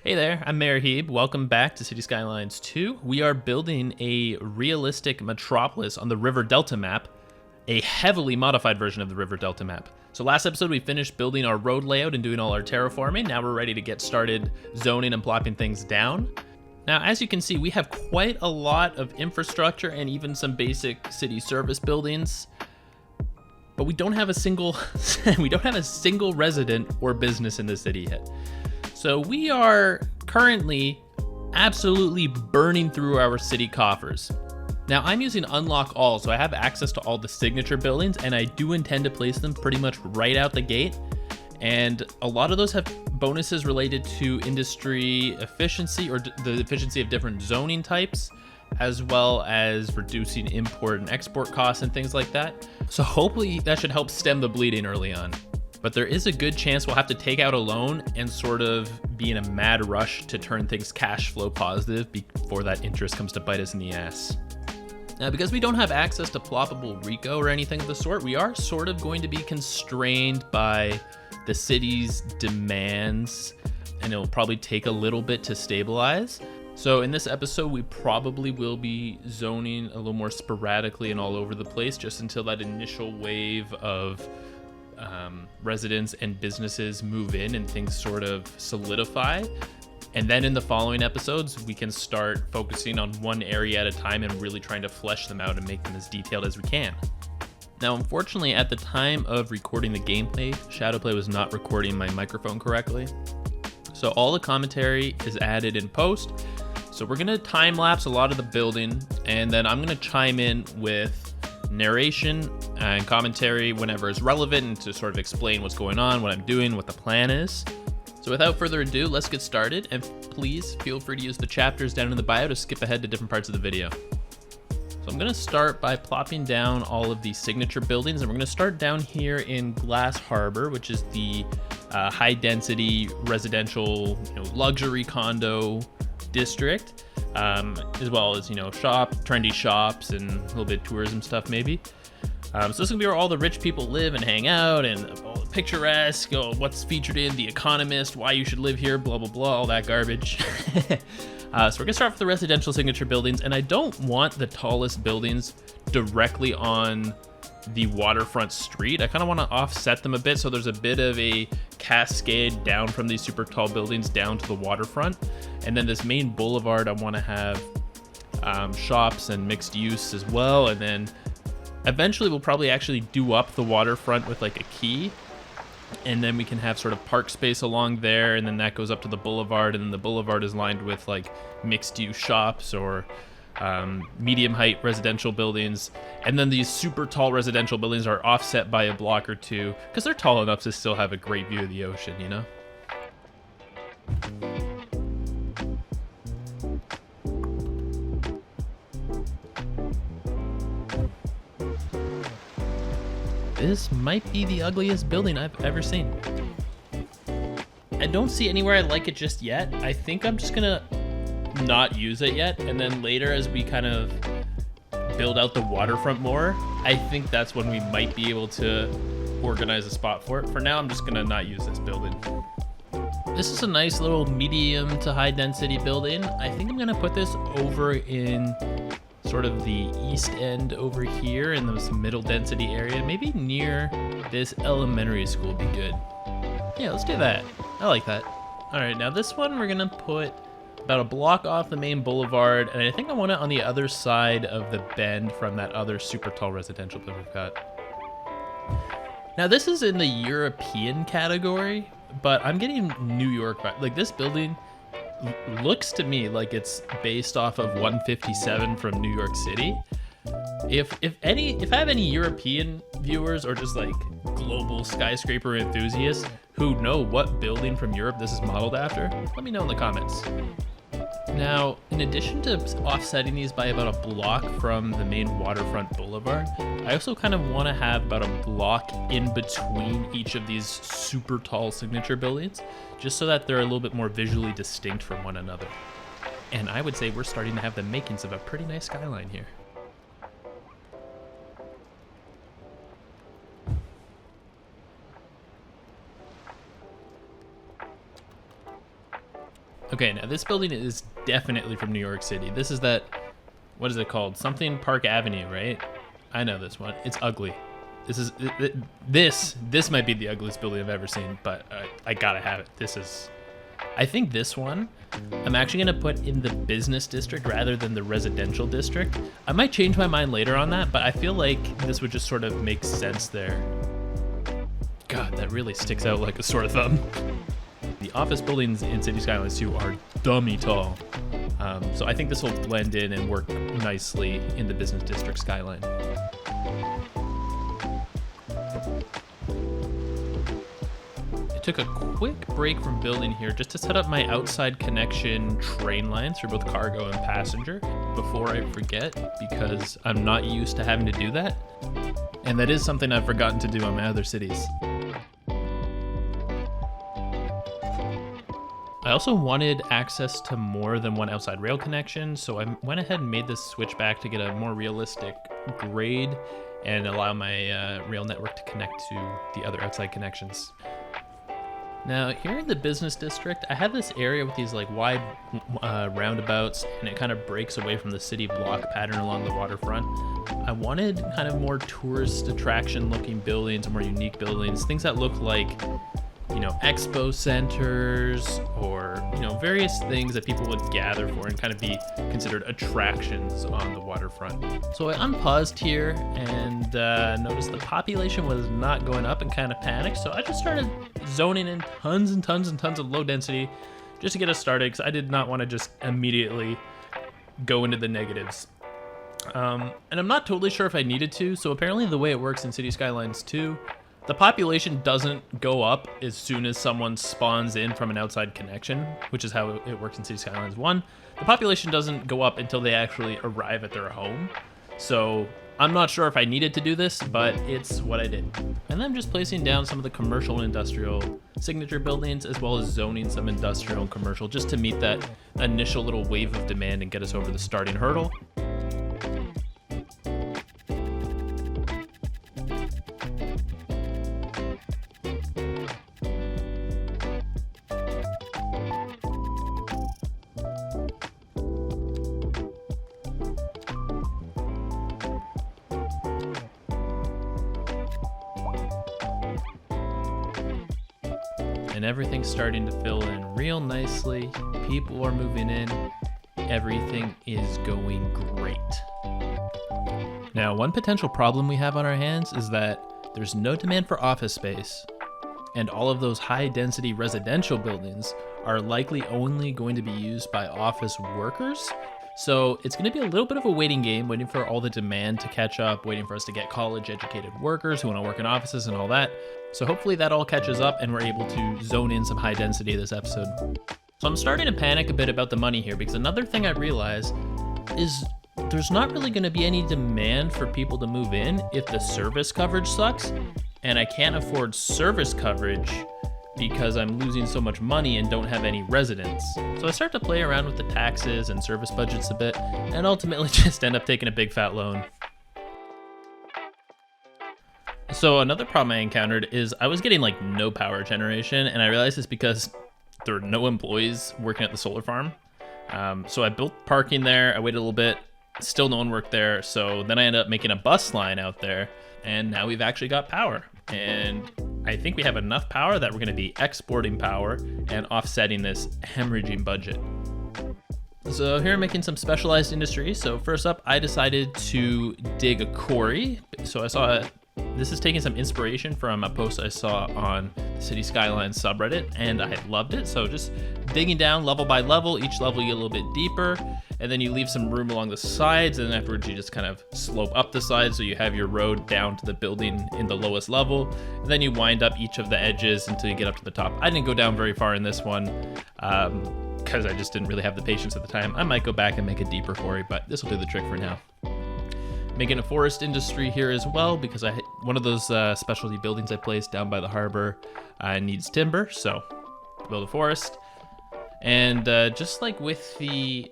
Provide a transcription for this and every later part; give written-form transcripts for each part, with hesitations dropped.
Hey there, I'm Mayor Heeb. Welcome back to City Skylines 2. We are building a realistic metropolis on the River Delta map, a heavily modified version of the River Delta map. So last episode we finished building our road layout and doing all our terraforming. Now we're ready to get started zoning and plopping things down. Now, as you can see, we have quite a lot of infrastructure and even some basic city service buildings, but we don't have a single resident or business in the city yet. So we are currently absolutely burning through our city coffers. Now I'm using unlock all, so I have access to all the signature buildings, and I do intend to place them pretty much right out the gate. And a lot of those have bonuses related to industry efficiency or the efficiency of different zoning types, as well as reducing import and export costs and things like that. So hopefully that should help stem the bleeding early on. But there is a good chance we'll have to take out a loan and sort of be in a mad rush to turn things cash flow positive before that interest comes to bite us in the ass. Now, because we don't have access to ploppable Rico or anything of the sort, we are sort of going to be constrained by the city's demands, and it'll probably take a little bit to stabilize. So in this episode, we probably will be zoning a little more sporadically and all over the place just until that initial wave of residents and businesses move in and things sort of solidify. And then in the following episodes, we can start focusing on one area at a time and really trying to flesh them out and make them as detailed as we can. Now, unfortunately, at the time of recording the gameplay, Shadowplay was not recording my microphone correctly. So all the commentary is added in post. So we're gonna time lapse a lot of the building, and then I'm gonna chime in with narration and commentary whenever it's relevant and to sort of explain what's going on, what I'm doing, what the plan is. So without further ado, let's get started, and please feel free to use the chapters down in the bio to skip ahead to different parts of the video. So I'm gonna start by plopping down all of these signature buildings, and we're gonna start down here in Glass Harbour, which is the high density residential, luxury condo district. As well as, trendy shops and a little bit of tourism stuff maybe. So this is gonna be where all the rich people live and hang out, and all the picturesque, what's featured in The Economist, why you should live here, blah, blah, blah, all that garbage. So we're gonna start with the residential signature buildings, and I don't want the tallest buildings directly on the waterfront street. I kind of want to offset them a bit so there's a bit of a cascade down from these super tall buildings down to the waterfront. And then this main boulevard, I want to have shops and mixed use as well. And then eventually we'll probably actually do up the waterfront with like a key. And then we can have sort of park space along there. And then that goes up to the boulevard. And then the boulevard is lined with like mixed use shops or medium height residential buildings, and then these super tall residential buildings are offset by a block or two because they're tall enough to still have a great view of the ocean, This might be the ugliest building I've ever seen. I don't see anywhere I like it just yet. I think I'm just gonna not use it yet, and then later as we kind of build out the waterfront more, I think that's when we might be able to organize a spot for it. For now, I'm just gonna not use this building. This is a nice little medium to high density building. I think I'm gonna put this over in sort of the east end over here in this middle density area, maybe near this elementary school would be good. Yeah, let's do that. I like that. All right, now this one we're gonna put about a block off the main boulevard, and I think I want it on the other side of the bend from that other super tall residential that we've got. Now this is in the European category, but I'm getting New York vibe. Like this building looks to me like it's based off of 157 from New York City. If I have any European viewers or just like global skyscraper enthusiasts who know what building from Europe this is modeled after, let me know in the comments. Now, in addition to offsetting these by about a block from the main waterfront boulevard, I also kind of want to have about a block in between each of these super tall signature buildings, just so that they're a little bit more visually distinct from one another. And I would say we're starting to have the makings of a pretty nice skyline here. Okay, now this building is definitely from New York City. This is that, what is it called? Something Park Avenue, right? I know this one. It's ugly. This might be the ugliest building I've ever seen, but I gotta have it. I think this one, I'm actually gonna put in the business district rather than the residential district. I might change my mind later on that, but I feel like this would just sort of make sense there. God, that really sticks out like a sore thumb. The office buildings in City Skylines 2 are dummy tall. So I think this will blend in and work nicely in the business district skyline. I took a quick break from building here just to set up my outside connection train lines for both cargo and passenger before I forget, because I'm not used to having to do that. And that is something I've forgotten to do on my other cities. I also wanted access to more than one outside rail connection, so I went ahead and made this switch back to get a more realistic grade and allow my rail network to connect to the other outside connections. Now, here in the business district, I have this area with these like wide roundabouts, and it kind of breaks away from the city block pattern along the waterfront. I wanted kind of more tourist attraction looking buildings, more unique buildings, things that look like, you know, expo centers or, you know, various things that people would gather for and kind of be considered attractions on the waterfront. So I unpaused here and noticed the population was not going up and kind of panicked. So I just started zoning in tons and tons and tons of low density just to get us started, because I did not want to just immediately go into the negatives. And I'm not totally sure if I needed to. So apparently the way it works in City Skylines 2, the population doesn't go up as soon as someone spawns in from an outside connection, which is how it works in City Skylines 1. The population doesn't go up until they actually arrive at their home. So I'm not sure if I needed to do this, but it's what I did. And then I'm just placing down some of the commercial and industrial signature buildings, as well as zoning some industrial and commercial, just to meet that initial little wave of demand and get us over the starting hurdle. And everything's starting to fill in real nicely. People are moving in. Everything is going great. Now, one potential problem we have on our hands is that there's no demand for office space, and all of those high density residential buildings are likely only going to be used by office workers. So it's going to be a little bit of a waiting game, waiting for all the demand to catch up, waiting for us to get college educated workers who want to work in offices and all that. So hopefully that all catches up and we're able to zone in some high density this episode. So I'm starting to panic a bit about the money here, because another thing I realize is there's not really going to be any demand for people to move in if the service coverage sucks, and I can't afford service coverage because I'm losing so much money and don't have any residents. So I start to play around with the taxes and service budgets a bit, and ultimately just end up taking a big fat loan. So another problem I encountered is I was getting like no power generation, and I realized it's because there are no employees working at the solar farm. So I built parking there, I waited a little bit, still no one worked there, so then I ended up making a bus line out there, and now we've actually got power. And I think we have enough power that we're going to be exporting power and offsetting this hemorrhaging budget. So here I'm making some specialized industries. So first up, I decided to dig a quarry. So this is taking some inspiration from a post I saw on the City Skylines subreddit, and I loved it. So just digging down level by level, each level you get a little bit deeper, and then you leave some room along the sides, and then afterwards you just kind of slope up the sides so you have your road down to the building in the lowest level, and then you wind up each of the edges until you get up to the top. I didn't go down very far in this one because I just didn't really have the patience at the time. I might go back and make a deeper quarry, but this will do the trick for now. Making a forest industry here as well, because one of those specialty buildings I placed down by the harbor needs timber, so build a forest. And just like with the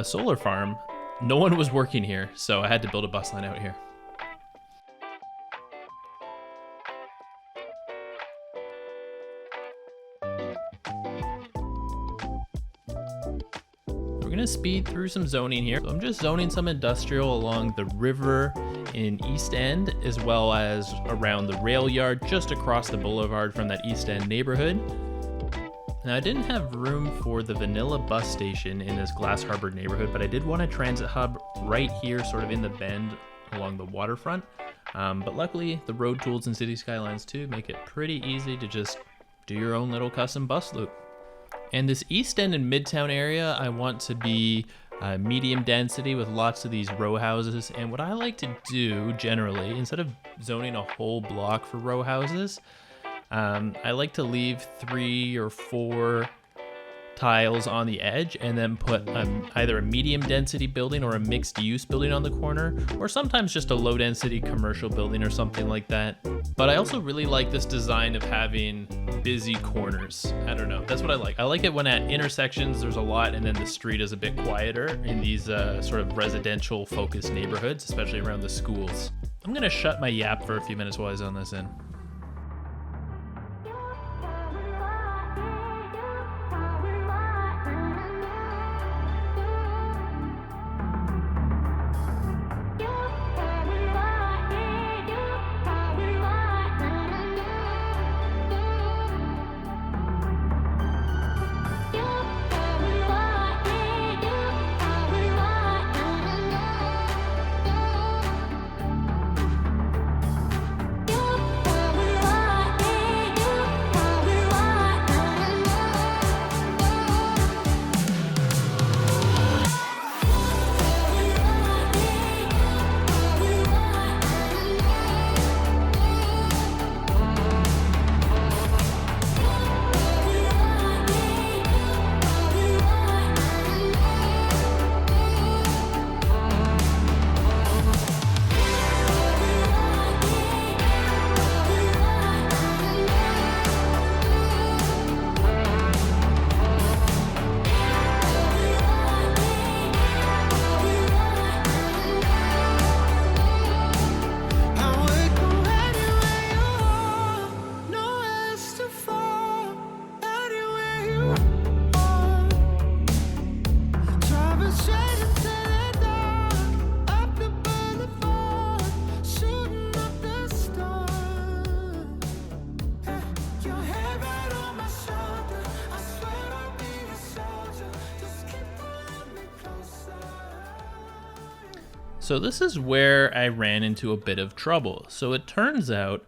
solar farm, no one was working here, so I had to build a bus line out here. gonna speed through some zoning here. So I'm just zoning some industrial along the river in East End, as well as around the rail yard just across the boulevard from that East End neighborhood. Now, I didn't have room for the vanilla bus station in this Glass Harbor neighborhood, but I did want a transit hub right here, sort of in the bend along the waterfront. But luckily, the road tools in City Skylines 2 make it pretty easy to just do your own little custom bus loop. And this East End and Midtown area, I want to be medium density with lots of these row houses. And what I like to do generally, instead of zoning a whole block for row houses, I like to leave 3 or 4 tiles on the edge and then put either a medium density building or a mixed use building on the corner, or sometimes just a low density commercial building or something like that. But I also really like this design of having busy corners. I don't know, that's what I like. I like it when at intersections there's a lot and then the street is a bit quieter in these sort of residential focused neighborhoods, especially around the schools. I'm gonna shut my yap for a few minutes while I zone this in. So this is where I ran into a bit of trouble. So it turns out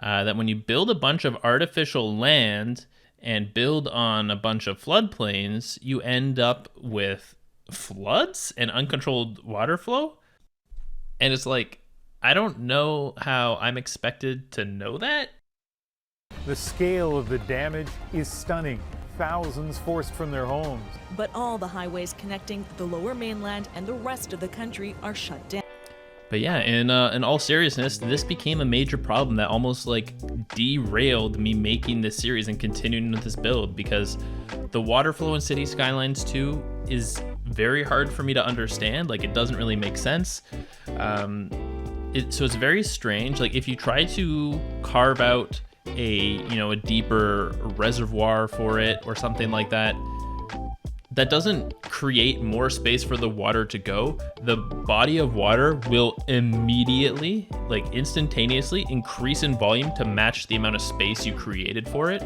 that when you build a bunch of artificial land and build on a bunch of floodplains, you end up with floods and uncontrolled water flow. And it's like, I don't know how I'm expected to know that. The scale of the damage is stunning. Thousands forced from their homes. But all the highways connecting the lower mainland and the rest of the country are shut down. But yeah, in all seriousness, this became a major problem that almost like derailed me making this series and continuing with this build, because the water flow in City Skylines 2 is very hard for me to understand. Like, it doesn't really make sense. So it's very strange. Like, if you try to carve out a deeper reservoir for it or something like that, that doesn't create more space for the water to go. The body of water will immediately, like instantaneously, increase in volume to match the amount of space you created for it.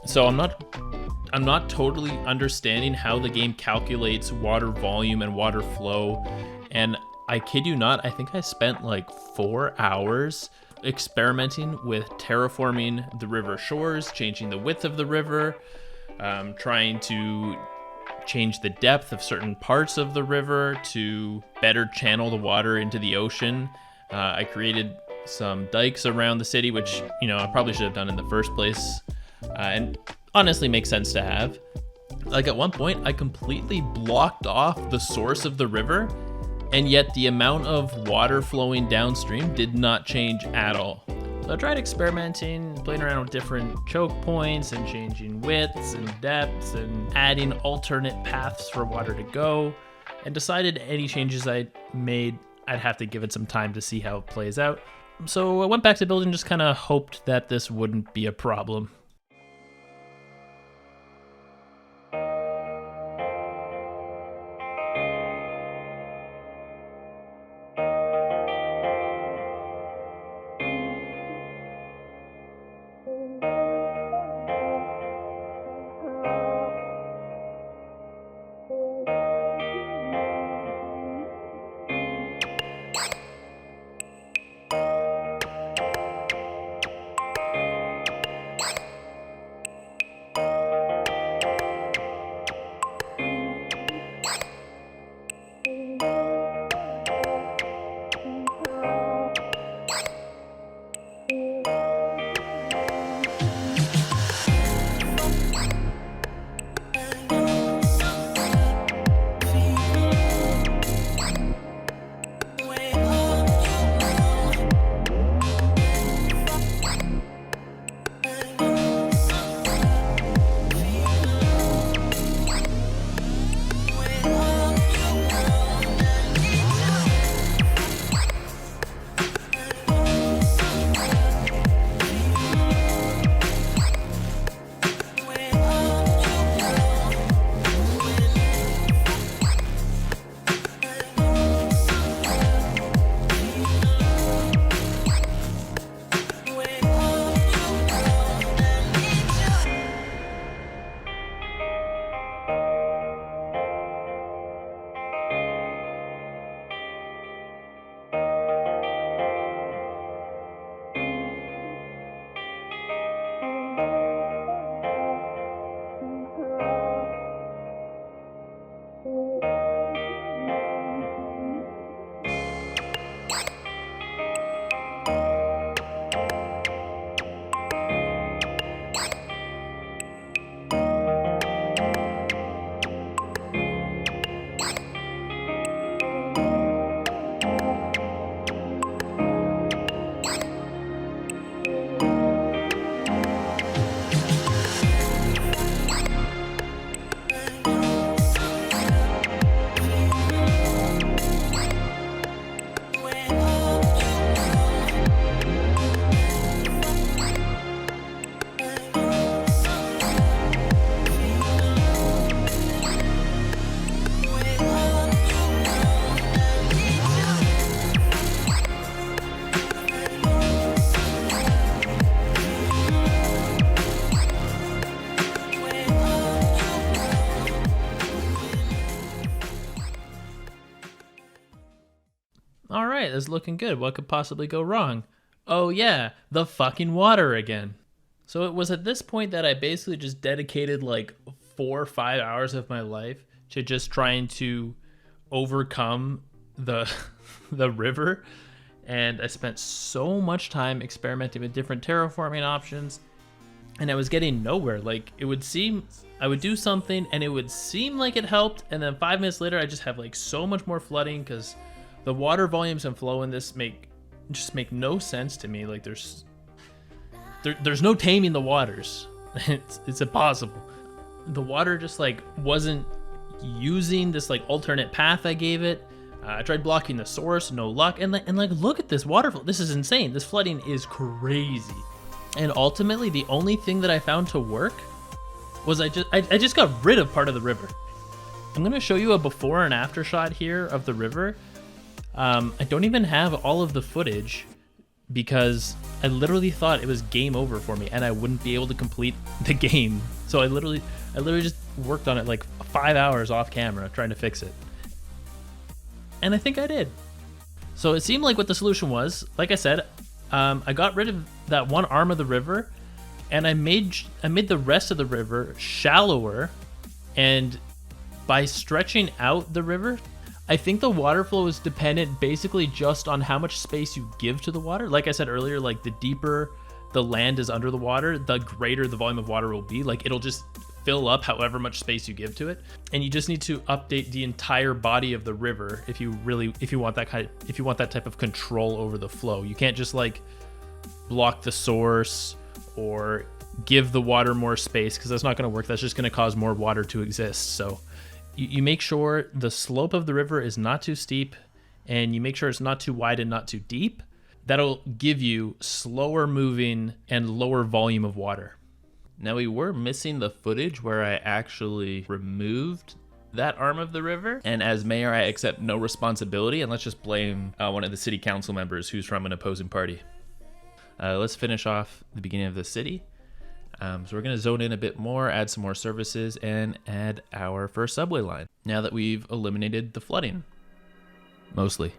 So I'm not totally understanding how the game calculates water volume and water flow. And I kid you not, I think I spent like 4 hours experimenting with terraforming the river shores, changing the width of the river, trying to change the depth of certain parts of the river to better channel the water into the ocean. I created some dikes around the city, which, I probably should have done in the first place, and honestly makes sense to have. Like, at one point, I completely blocked off the source of the river, and yet the amount of water flowing downstream did not change at all. So I tried experimenting, playing around with different choke points and changing widths and depths and adding alternate paths for water to go, and decided any changes I made, I'd have to give it some time to see how it plays out. So I went back to building and just kind of hoped that this wouldn't be a problem. right, that's looking good. What could possibly go wrong? Oh yeah, the fucking water again. So it was at this point that I basically just dedicated like 4 or 5 hours of my life to just trying to overcome the the river. And I spent so much time experimenting with different terraforming options, and I was getting nowhere. Like, it would seem I would do something and it would seem like it helped, and then 5 minutes later I just have like so much more flooding because the water volumes and flow in this make no sense to me. Like, there's no taming the waters. It's impossible. The water just like wasn't using this like alternate path I gave it. I tried blocking the source, no luck. And like look at this waterfall. This is insane. This flooding is crazy. And ultimately, the only thing that I found to work was I just got rid of part of the river. I'm gonna show you a before and after shot here of the river. I don't even have all of the footage because I literally thought it was game over for me and I wouldn't be able to complete the game. So I literally just worked on it like 5 hours off camera trying to fix it. And I think I did. So it seemed like what the solution was, like I said, I got rid of that one arm of the river and I made the rest of the river shallower, and by stretching out the river, I think the water flow is dependent basically just on how much space you give to the water. Like I said earlier, like the deeper the land is under the water, the greater the volume of water will be. Like, it'll just fill up however much space you give to it. And you just need to update the entire body of the river if you want that type of control over the flow. You can't just like block the source or give the water more space, because that's not going to work. That's just going to cause more water to exist. So you make sure the slope of the river is not too steep, and you make sure it's not too wide and not too deep. That'll give you slower moving and lower volume of water. Now, we were missing the footage where I actually removed that arm of the river, and as mayor, I accept no responsibility, and let's just blame one of the city council members who's from an opposing party. Let's finish off the beginning of the city. So we're going to zone in a bit more, add some more services, and add our first subway line now that we've eliminated the flooding, mostly.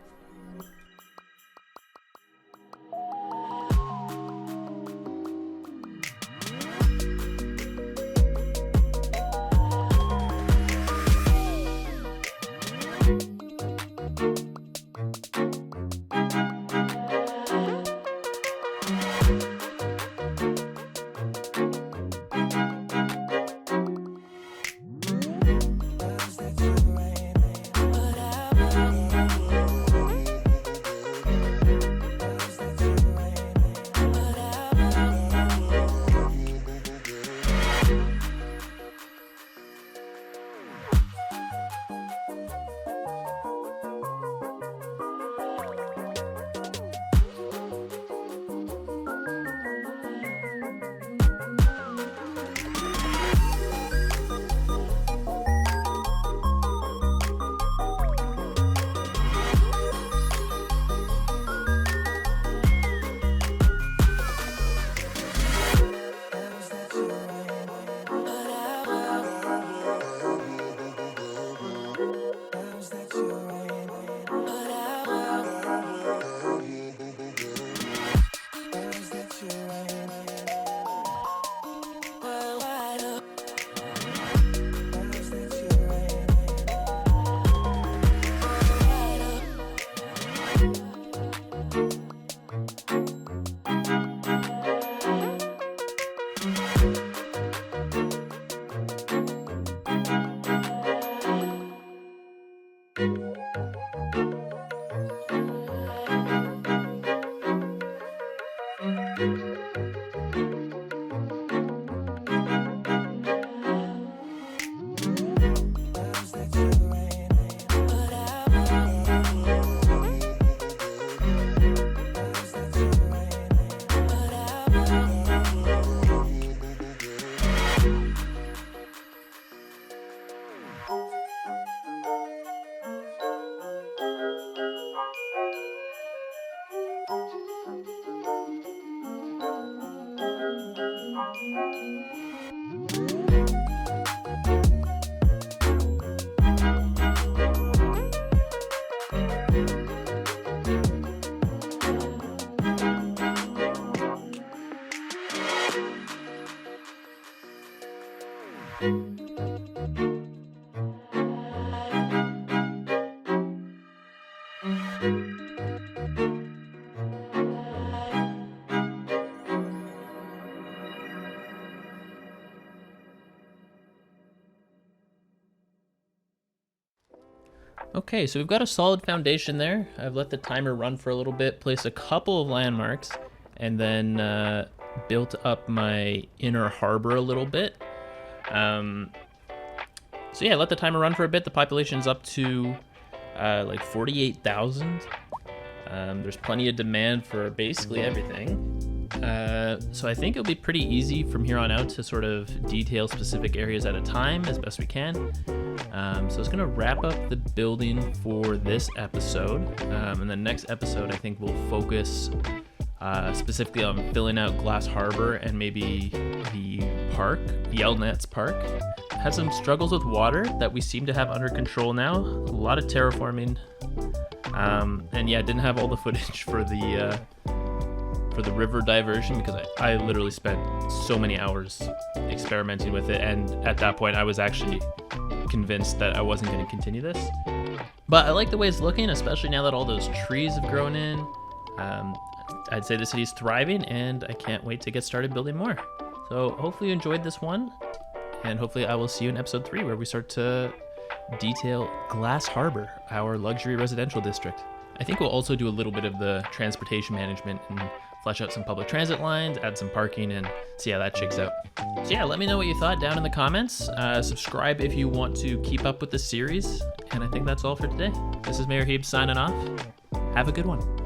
Okay, so we've got a solid foundation there. I've let the timer run for a little bit, placed a couple of landmarks, and then built up my inner harbor a little bit. So yeah, let the timer run for a bit. The population's up to like 48,000. There's plenty of demand for basically everything. So I think it'll be pretty easy from here on out to sort of detail specific areas at a time as best we can. So it's gonna wrap up the building for this episode. And the next episode, I think we'll focus specifically on filling out Glass Harbor and maybe the park, Yelnats Park. Had some struggles with water that we seem to have under control now. A lot of terraforming. And yeah, didn't have all the footage for the river diversion because I literally spent so many hours experimenting with it, and at that point I was actually convinced that I wasn't going to continue this. But I like the way it's looking, especially now that all those trees have grown in. I'd say the city's thriving, and I can't wait to get started building more. So hopefully you enjoyed this one, and hopefully I will see you in episode 3 where we start to detail Glass Harbor, our luxury residential district. I think we'll also do a little bit of the transportation management and flesh out some public transit lines, add some parking, and see how that shakes out. So yeah, let me know what you thought down in the comments. Subscribe if you want to keep up with the series. And I think that's all for today. This is Mayor Heeb signing off. Have a good one.